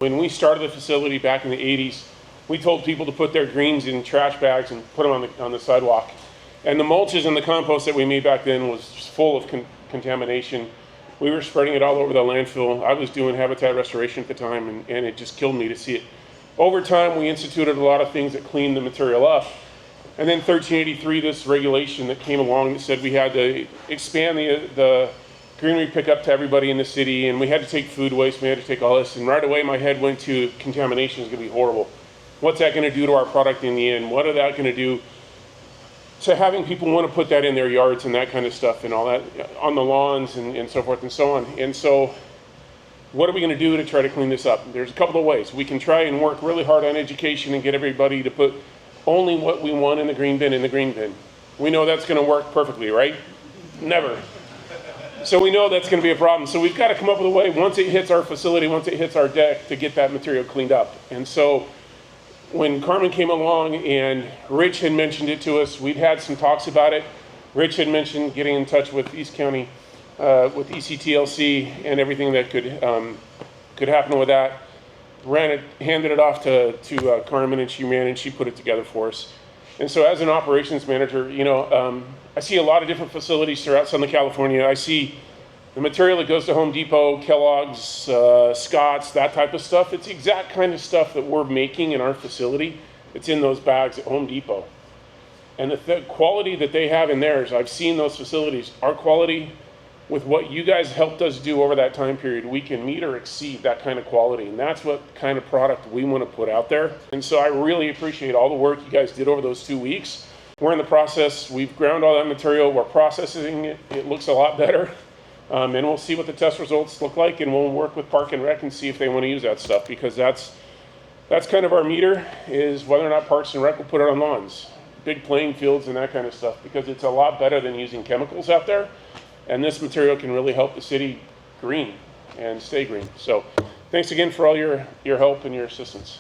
When we started the facility back in the 80s, we told people to put their greens in trash bags and put them on the sidewalk. And the mulches and the compost that we made back then was just full of contamination. We were spreading it all over the landfill. I was doing habitat restoration at the time, and it just killed me to see it. Over time, we instituted a lot of things that cleaned the material up. And then 1383, this regulation that came along that said we had to expand the greenery pickup to everybody in the city, and we had to take food waste, we had to take all this, and right away my head went to contamination is going to be horrible. What's that going to do to our product in the end? What are that going to do to having people want to put that in their yards and that kind of stuff and all that on the lawns and so forth and so on. And so what are we going to do to try to clean this up? There's a couple of ways. We can try and work really hard on education and get everybody to put only what we want in the green bin. We know that's going to work perfectly, right? Never. So we know that's going to be a problem. So we've got to come up with a way, once it hits our facility, once it hits our deck, to get that material cleaned up. And so when Carmen came along and Rich had mentioned it to us, we'd had some talks about it. Rich had mentioned getting in touch with East County, with ECTLC and everything that could happen with that. Handed it off to Carmen, and she put it together for us. And so as an operations manager, I see a lot of different facilities throughout Southern California. I see the material that goes to Home Depot, Kellogg's, Scott's, that type of stuff. It's the exact kind of stuff that we're making in our facility. It's in those bags at Home Depot. And the quality that they have in theirs, I've seen those facilities. Our quality, with what you guys helped us do over that time period, we can meet or exceed that kind of quality. And that's what kind of product we want to put out there. And so I really appreciate all the work you guys did over those 2 weeks. We're in the process. We've ground all that material. We're processing it. It looks a lot better. And we'll see what the test results look like, and we'll work with Park and Rec and see if they want to use that stuff, because that's kind of our meter, is whether or not Parks and Rec will put it on lawns, big playing fields and that kind of stuff, because it's a lot better than using chemicals out there. And this material can really help the city green and stay green. So thanks again for all your help and your assistance.